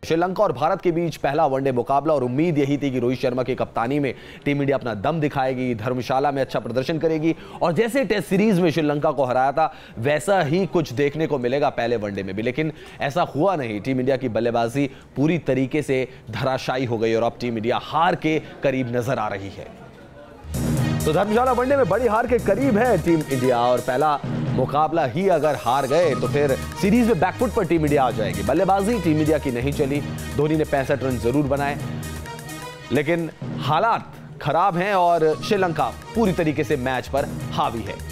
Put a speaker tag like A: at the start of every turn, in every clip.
A: श्रीलंका और भारत के बीच पहला वनडे मुकाबला और उम्मीद यही थी कि रोहित शर्मा की कप्तानी में टीम इंडिया अपना दम दिखाएगी, धर्मशाला में अच्छा प्रदर्शन करेगी और जैसे टेस्ट सीरीज में श्रीलंका को हराया था वैसा ही कुछ देखने को मिलेगा पहले वनडे में भी। लेकिन ऐसा हुआ नहीं। टीम इंडिया की बल्लेबाजी पूरी तरीके से धराशायी हो गई और अब टीम इंडिया हार के करीब नजर आ रही है। तो धर्मशाला वनडे में बड़ी हार के करीब है टीम इंडिया और पहला मुकाबला ही अगर हार गए तो फिर सीरीज में बैकफुट पर टीम इंडिया आ जाएगी। बल्लेबाजी टीम इंडिया की नहीं चली, धोनी ने 65 रन जरूर बनाए लेकिन हालात खराब हैं और श्रीलंका पूरी तरीके से मैच पर हावी है।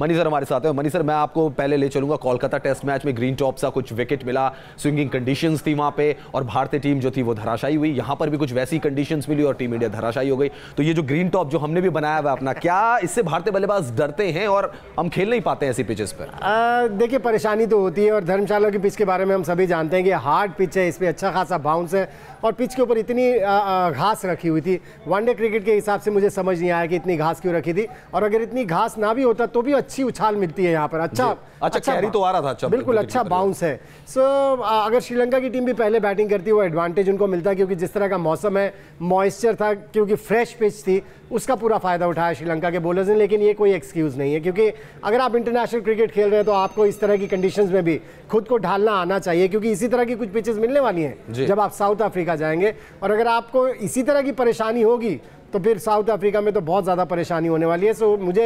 A: मनी सर हमारे साथ है। मनी सर, मैं आपको पहले ले चलूंगा कोलकाता टेस्ट मैच में ग्रीन टॉप सा कुछ विकेट मिला, स्विंगिंग कंडीशंस थी वहां पे और भारतीय टीम जो थी वो धराशायी हुई। यहां पर भी कुछ वैसी कंडीशंस मिली और टीम इंडिया धराशायी हो गई। तो ये जो ग्रीन टॉप जो हमने भी बनाया हुआ अपना, क्या इससे भारतीय बल्लेबाज डरते हैं और हम खेल नहीं पाते हैं ऐसी पिचेस पर?
B: देखिए, परेशानी तो होती है और धर्मशाला की पिच के बारे में हम सभी जानते हैं कि हार्ड पिच है, इस पर अच्छा खासा बाउंस है और पिच के ऊपर इतनी घास रखी हुई थी। वनडे क्रिकेट के हिसाब से मुझे समझ नहीं आया कि इतनी घास क्यों रखी थी और अगर इतनी घास ना भी होता तो भी अच्छी उछाल मिलती है यहाँ पर। अच्छा
A: कैरी तो आ रहा था, अच्छा
B: बिल्कुल अच्छा बाउंस है। अगर श्रीलंका की टीम भी पहले बैटिंग करती है वो एडवांटेज उनको मिलता है क्योंकि जिस तरह का मौसम है, मॉइस्चर था, क्योंकि फ्रेश पिच थी, उसका पूरा फायदा उठाया श्रीलंका के बॉलर्स ने। लेकिन ये कोई एक्सक्यूज नहीं है क्योंकि अगर आप इंटरनेशनल क्रिकेट खेल रहे हैं तो आपको इस तरह की कंडीशंस में भी खुद को ढालना आना चाहिए क्योंकि इसी तरह की कुछ पिचेस मिलने वाली हैं जब आप साउथ अफ्रीका जाएंगे और अगर आपको इसी तरह की परेशानी होगी तो फिर साउथ अफ्रीका में तो बहुत ज़्यादा परेशानी होने वाली है। सो मुझे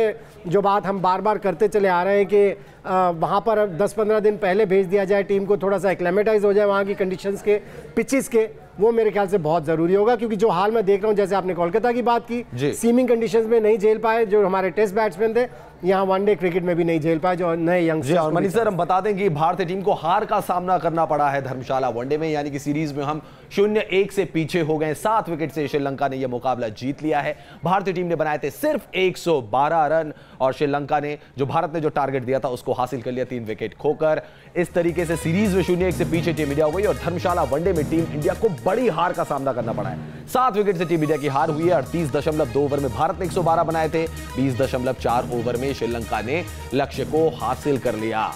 B: जो बात हम बार बार करते चले आ रहे हैं कि वहाँ पर 10-15 दिन पहले भेज दिया जाए टीम को, थोड़ा सा एक्लेमेटाइज हो जाए वहाँ की कंडीशंस के, पिचेस के, वो मेरे ख्याल से बहुत ज़रूरी होगा क्योंकि जो हाल मैं देख रहा हूँ, जैसे आपने कोलकाता की बात की, सीमिंग कंडीशंस में नहीं झेल पाए जो हमारे टेस्ट बैट्समैन थे, यहाँ वनडे क्रिकेट में भी नहीं झेल पाए जो नए यंगस्टर्स।
A: मनीष सर, हम बता दें कि भारतीय टीम को हार का सामना करना पड़ा है धर्मशाला वनडे में, यानी कि सीरीज में हम 0-1 से पीछे हो गए। 7 विकेट से श्रीलंका ने यह मुकाबला जीत लिया है। भारतीय टीम ने बनाए थे सिर्फ 112 रन और श्रीलंका ने, जो भारत ने जो टारगेट दिया था, उसको हासिल कर लिया 3 विकेट खोकर। इस तरीके से सीरीज में 0-1 से पीछे टीम इंडिया हो गई और धर्मशाला वनडे में टीम इंडिया को बड़ी हार का सामना करना पड़ा है। 7 विकेट से टीम इंडिया की हार हुई है। 38.2 ओवर में भारत ने 112 बनाए थे, 20.4 ओवर में श्रीलंका ने लक्ष्य को हासिल कर लिया।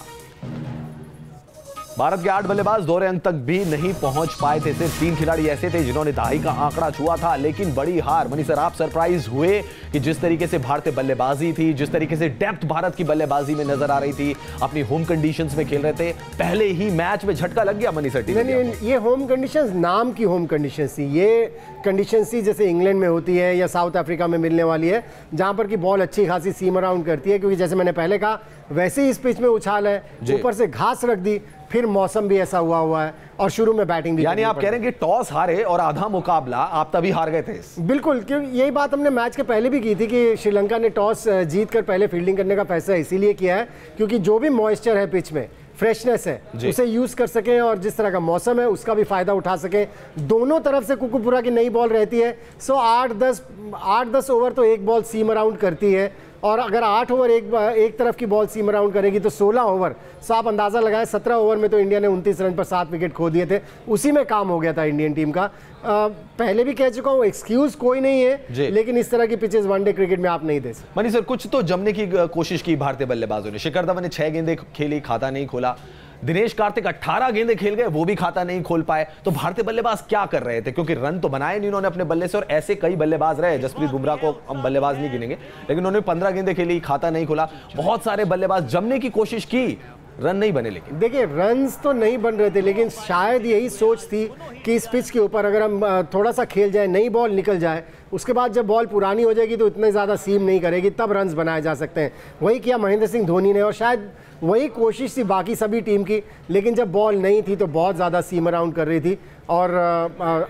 A: भारत के 8 बल्लेबाज दोहरे अंक तक भी नहीं पहुंच पाए थे। सिर्फ 3 खिलाड़ी ऐसे थे जिन्होंने दहाई का आंकड़ा छुआ था, लेकिन बड़ी हार। मनी सर, आप सरप्राइज हुए कि जिस तरीके से भारतीय बल्लेबाजी थी, जिस तरीके से डेप्थ भारत की बल्लेबाजी में नजर आ रही थी, अपनी होम कंडीशंस में खेल रहे थे, पहले ही मैच में झटका लग गया मनी सर?
B: नहीं, ये होम कंडीशंस नाम की होम कंडीशंस थी। ये कंडीशंस थी जैसे इंग्लैंड में होती है या साउथ अफ्रीका में मिलने वाली है, जहां पर की बॉल अच्छी खासी सीम अराउंड करती है, क्योंकि जैसे मैंने पहले कहा वैसे ही इस पिच में उछाल है, ऊपर से घास रख दी, फिर मौसम भी ऐसा हुआ है और शुरू में बैटिंग भी।
A: यानी आप कह रहे हैं कि टॉस हारे और आधा मुकाबला आप तभी हार गए थे?
B: बिल्कुल, क्योंकि यही बात हमने मैच के पहले भी की थी कि श्रीलंका ने टॉस जीतकर पहले फील्डिंग करने का फैसला इसीलिए किया है क्योंकि जो भी मॉइस्चर है पिच में, फ्रेशनेस है, उसे यूज कर सकें और जिस तरह का मौसम है उसका भी फायदा उठा सकें। दोनों तरफ से कुकुपुरा की नई बॉल रहती है। सो 8-10 ओवर तो एक बॉल सीम अराउंड करती है और अगर 8 ओवर एक तरफ की बॉल सीम अराउंड करेगी तो 16 ओवर। सो आप अंदाजा लगाएं, 17 ओवर में तो इंडिया ने 29 रन पर 7 विकेट खो दिए थे। उसी में काम हो गया था इंडियन टीम का। पहले भी कह चुका हूं, एक्सक्यूज कोई नहीं है, लेकिन इस तरह की पिचेस वनडे क्रिकेट में आप नहीं दे सकते।
A: मनी सर, कुछ तो जमने की कोशिश की भारतीय बल्लेबाजों ने। शिखर धवन ने 6 गेंदें खेली, खाता नहीं खोला। दिनेश कार्तिक 18 गेंदें खेल गए, वो भी खाता नहीं खोल पाए। तो भारतीय बल्लेबाज क्या कर रहे थे? क्योंकि रन तो बनाए नहीं उन्होंने अपने बल्ले से और ऐसे कई बल्लेबाज रहे, जसप्रीत बुमराह को हम बल्लेबाज नहीं गिनेंगे, लेकिन उन्होंने 15 गेंदें खेली, खाता नहीं खोला। बहुत सारे बल्लेबाज जमने की कोशिश की, रन नहीं बने। लेकिन
B: देखिए, रन्स तो नहीं बन रहे थे, लेकिन शायद यही सोच थी कि इस पिच के ऊपर अगर हम थोड़ा सा खेल जाए, नई बॉल निकल जाए, उसके बाद जब बॉल पुरानी हो जाएगी तो इतने ज़्यादा सीम नहीं करेगी, तब रन्स बनाए जा सकते हैं। वही किया महेंद्र सिंह धोनी ने और शायद वही कोशिश थी बाकी सभी टीम की, लेकिन जब बॉल नहीं थी तो बहुत ज़्यादा सीम अराउंड कर रही थी और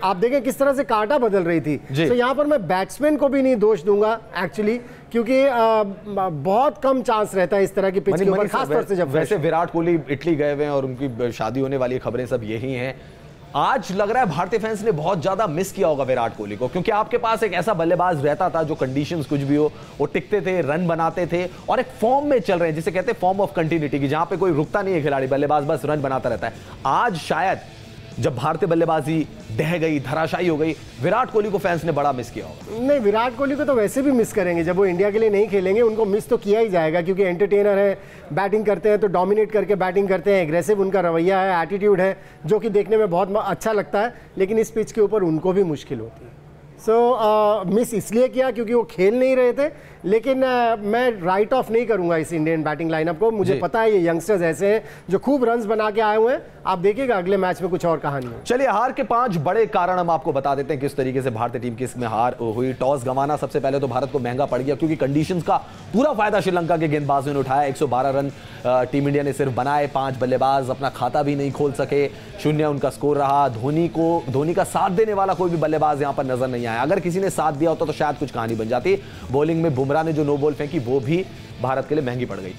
B: आप देखें किस तरह से कांटा बदल रही थी। तो यहाँ पर मैं बैट्समैन को भी नहीं दोष दूंगा एक्चुअली, क्योंकि बहुत कम चांस रहता है इस तरह की पिच के ऊपर, खासतौर से जब
A: वैसे विराट कोहली इटली गए हुए हैं और उनकी शादी होने वाली खबरें सब यही हैं। आज लग रहा है भारतीय फैंस ने बहुत ज्यादा मिस किया होगा विराट कोहली को, क्योंकि आपके पास एक ऐसा बल्लेबाज रहता था जो कंडीशंस कुछ भी हो वो टिकते थे, रन बनाते थे और एक फॉर्म में चल रहे हैं, जिसे कहते हैं फॉर्म ऑफ कंटिन्यूटी की, जहां पे कोई रुकता नहीं है खिलाड़ी, बल्लेबाज बस रन बनाता रहता है। आज शायद जब भारतीय बल्लेबाजी ढह गई, धराशायी हो गई, विराट कोहली को फैंस ने बड़ा मिस किया होगा।
B: नहीं, विराट कोहली को तो वैसे भी मिस करेंगे, जब वो इंडिया के लिए नहीं खेलेंगे उनको मिस तो किया ही जाएगा, क्योंकि एंटरटेनर है, बैटिंग करते हैं तो डोमिनेट करके बैटिंग करते हैं, एग्रेसिव उनका रवैया है, एटीट्यूड है, जो कि देखने में बहुत अच्छा लगता है, लेकिन इस पिच के ऊपर उनको भी मुश्किल होती है। मिस इसलिए किया क्योंकि वो खेल नहीं रहे थे, लेकिन मैं राइट ऑफ नहीं करूंगा इस इंडियन बैटिंग लाइनअप को। मुझे पता है ये यंगस्टर्स ऐसे हैं जो खूब रन्स बना के आए हुए हैं, आप देखिएगा अगले मैच में कुछ और कहानी है।
A: चलिए, हार के 5 बड़े कारण हम आपको बता देते हैं किस तरीके से भारतीय टीम की इसमें हार हुई। टॉस गंवाना सबसे पहले तो भारत को महंगा पड़ गया, क्योंकि कंडीशंस का पूरा फायदा श्रीलंका के गेंदबाजों ने उठाया। 112 रन टीम इंडिया ने सिर्फ बनाए, 5 बल्लेबाज अपना खाता भी नहीं खोल सके, 0 उनका स्कोर रहा। धोनी का साथ देने वाला कोई भी बल्लेबाज यहां पर नजर नहीं आया। अगर किसी ने साथ दिया होता तो शायद कुछ कहानी बन जाती। बॉलिंग में बुमराह ने जो नो बॉल फेंकी वो भी भारत के लिए महंगी पड़ गई।